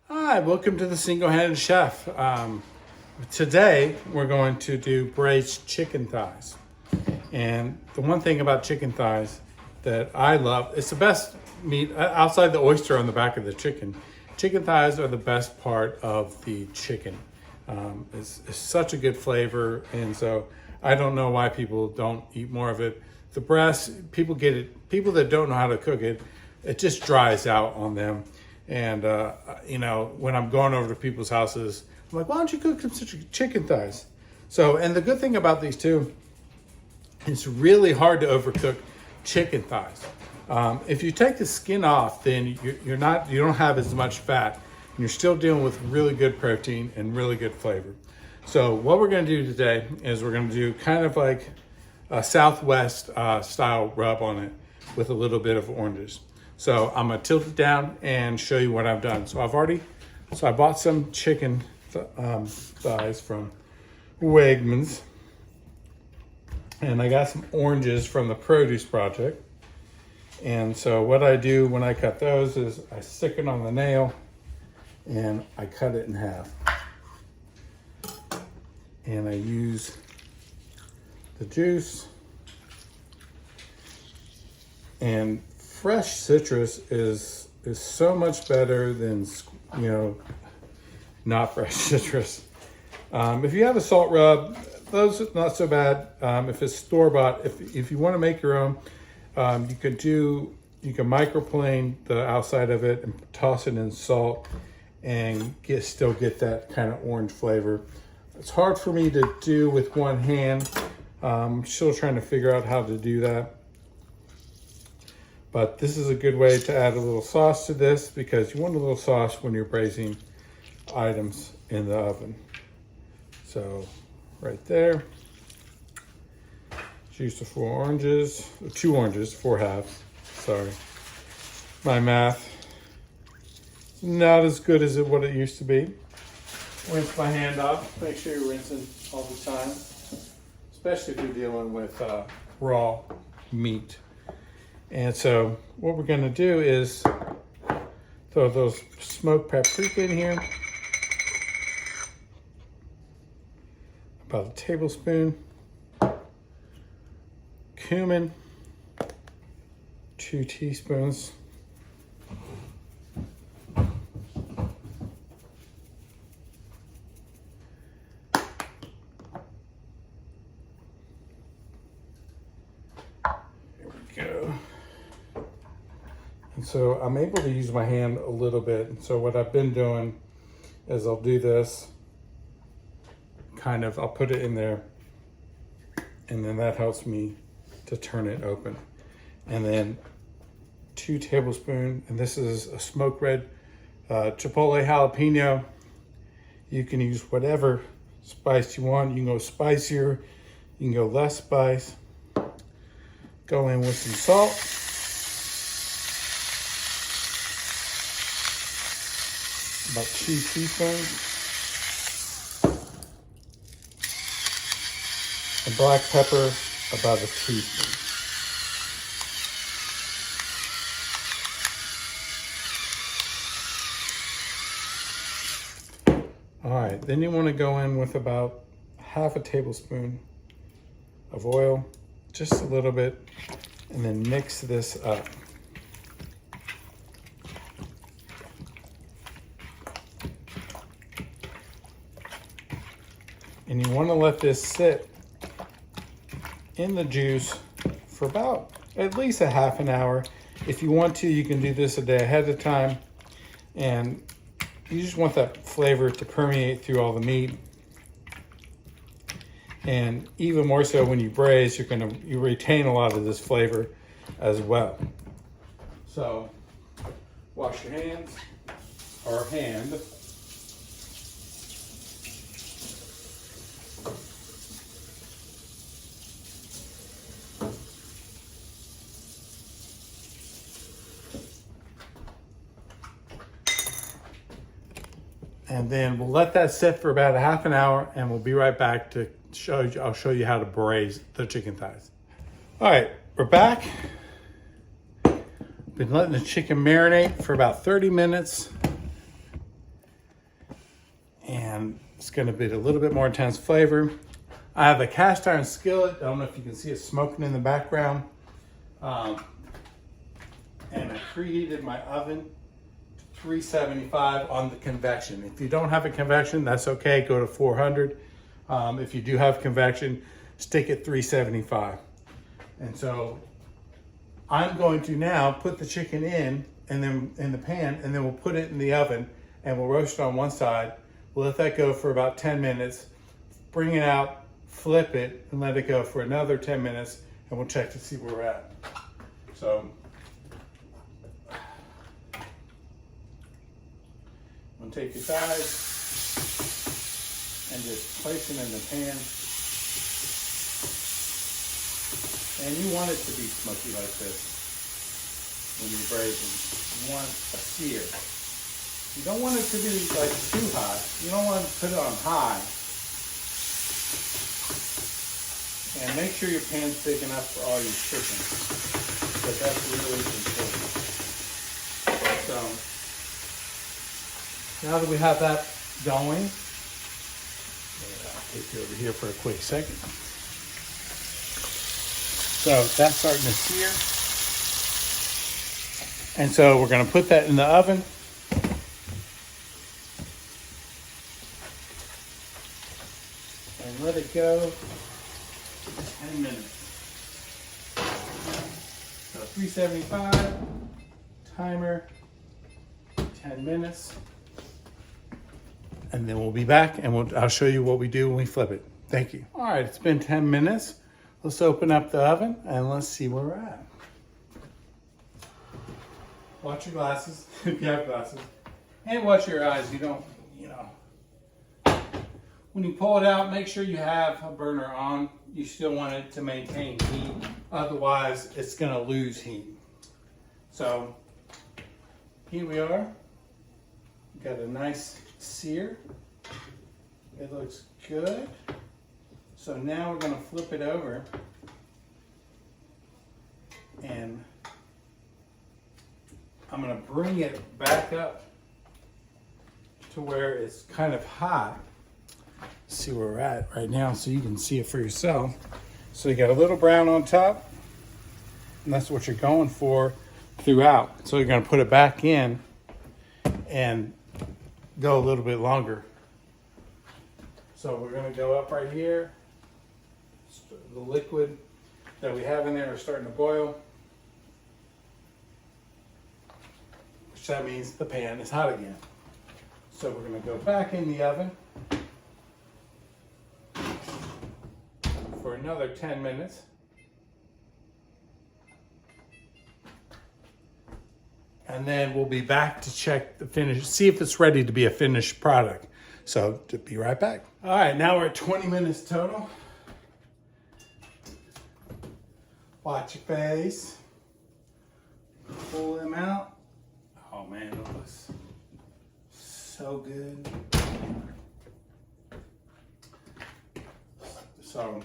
Hi, welcome to the Single-Handed Chef. Today we're going to do braised chicken thighs. And the one thing about chicken thighs that I love, it's the best meat outside the oyster on the back of the chicken. Chicken thighs are the best part of the chicken. It's such a good flavor, and so I don't know why people don't eat more of it. The breast, people get it. People that don't know how to cook it, it just dries out on them. And when I'm going over to people's houses, I'm like, why don't you cook some chicken thighs? So, and the good thing about these two, it's really hard to overcook chicken thighs. If you take the skin off, then you don't have as much fat, and you're still dealing with really good protein and really good flavor. So what we're going to do today is we're going to do kind of like a Southwest style rub on it with a little bit of oranges. So I'm gonna tilt it down and show you what I've done. So I bought some chicken thighs from Wegmans, and I got some oranges from the Produce Project. And so what I do when I cut those is I stick it on the nail and I cut it in half. And I use the juice, and fresh citrus is so much better than not fresh citrus. If you have a salt rub, those are not so bad. If it's store-bought, if you want to make your own, you can microplane the outside of it and toss it in salt and still get that kind of orange flavor. It's hard for me to do with one hand. I'm still trying to figure out how to do that. But this is a good way to add a little sauce to this, because you want a little sauce when you're braising items in the oven. So right there, juice of 2 oranges, 4 halves, sorry. My math is not as good as what it used to be. Rinse my hand off, make sure you're rinsing all the time, especially if you're dealing with raw meat. And so what we're gonna do is throw those smoked paprika in here, about a tablespoon, cumin, 2 teaspoons, here we go. And so I'm able to use my hand a little bit. And so what I've been doing is I'll do this, I'll put it in there, and then that helps me to turn it open. And then 2 tablespoons, and this is a smoked red chipotle jalapeno. You can use whatever spice you want. You can go spicier, you can go less spice. Go in with some salt. About 2 teaspoons. And black pepper, about a teaspoon. All right, then you want to go in with about half a tablespoon of oil, just a little bit, and then mix this up. And you want to let this sit in the juice for about at least a half an hour. If you want to, you can do this a day ahead of time. And you just want that flavor to permeate through all the meat. And even more so when you braise, you retain a lot of this flavor as well. So wash your hands, or hand. And then we'll let that sit for about a half an hour, and we'll be right back to I'll show you how to braise the chicken thighs. All right, we're back. Been letting the chicken marinate for about 30 minutes. and it's gonna be a little bit more intense flavor. I have a cast iron skillet. I don't know if you can see it smoking in the background. And I preheated my oven to 375 on the convection. If you don't have a convection, that's okay, go to 400. If you do have convection, stick at 375. And so I'm going to now put the chicken in and then in the pan, and then we'll put it in the oven and we'll roast it on one side. We'll let that go for about 10 minutes, bring it out, flip it, and let it go for another 10 minutes, and we'll check to see where we're at. So, I'm gonna take your thighs and just place them in the pan. And you want it to be smoky like this when you're braising. You want a sear. You don't want it to be like too hot. You don't want to put it on high. And make sure your pan's big enough for all your chicken, because that's really important. So now that we have that going, I'll take you over here for a quick second. So that's starting to sear. And so we're going to put that in the oven. And let it go 10 minutes. So 375, timer, 10 minutes. And then we'll be back and I'll show you what we do when we flip it. Thank you. All right, it's been 10 minutes. Let's open up the oven and let's see where we're at. Watch your glasses, if you have glasses. And watch your eyes. You don't, when you pull it out, make sure you have a burner on. You still want it to maintain heat. Otherwise, it's gonna lose heat. So, here we are. Got a nice sear. It looks good. So now we're gonna flip it over and I'm gonna bring it back up to where it's kind of hot. See where we're at right now so you can see it for yourself. So you got a little brown on top, and that's what you're going for throughout. So you're gonna put it back in and go a little bit longer. So we're gonna go up right here. The liquid that we have in there is starting to boil, which that means the pan is hot again. So we're going to go back in the oven for another 10 minutes. And then we'll be back to check the finish, see if it's ready to be a finished product. So to be right back. All right, now we're at 20 minutes total. Watch your face. Pull them out. Oh man, it looks so good. So,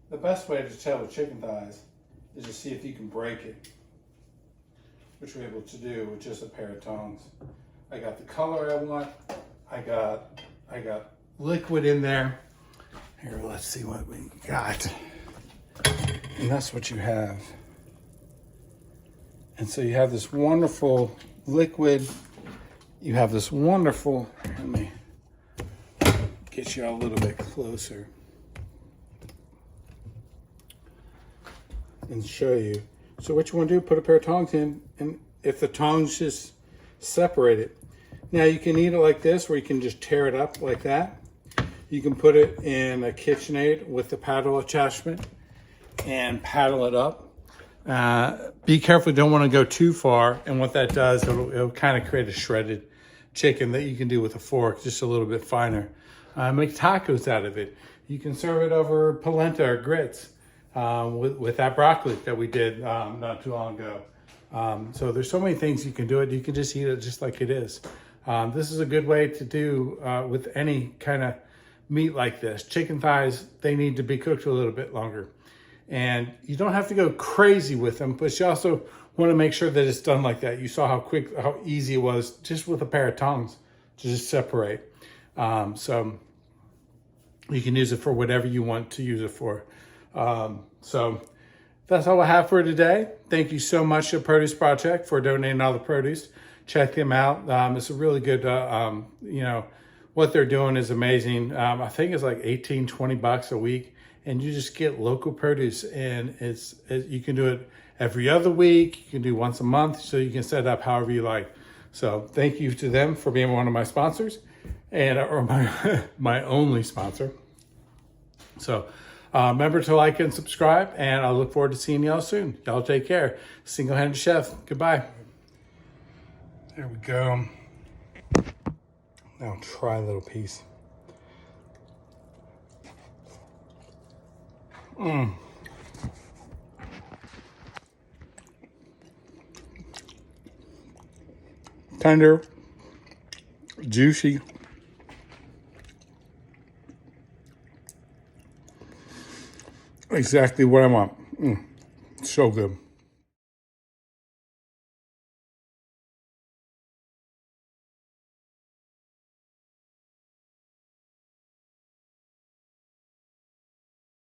the best way to tell with chicken thighs is to see if you can break it, which we're able to do with just a pair of tongs. I got the color I want. I got liquid in there. Here, let's see what we got. And that's what you have. And so you have this wonderful liquid. You have this wonderful, let me get you a little bit closer and show you. So what you want to do, put a pair of tongs in, and if the tongs just separate it. Now you can eat it like this, where you can just tear it up like that. You can put it in a KitchenAid with the paddle attachment and paddle it up. Be careful, you don't want to go too far, and what that does, it'll kind of create a shredded chicken that you can do with a fork, just a little bit finer. Make tacos out of it. You can serve it over polenta or grits with that broccoli that we did not too long ago. So there's so many things you can do it. You can just eat it just like it is. This is a good way to do with any kind of meat like this. Chicken thighs, they need to be cooked a little bit longer. And you don't have to go crazy with them, but you also want to make sure that it's done like that. You saw how quick, how easy it was just with a pair of tongs to just separate. So you can use it for whatever you want to use it for. So that's all I have for today. Thank you so much to Produce Project for donating all the produce. Check them out. It's a really good, what they're doing is amazing. I think it's like 18, 20 bucks a week, and you just get local produce, and you can do it every other week. You can do once a month, so you can set it up however you like. So thank you to them for being one of my sponsors, or my only sponsor. So remember to like and subscribe, and I look forward to seeing y'all soon. Y'all take care. Single-handed chef. Goodbye. There we go. Now try a little piece. Tender, juicy. Exactly what I want. So good.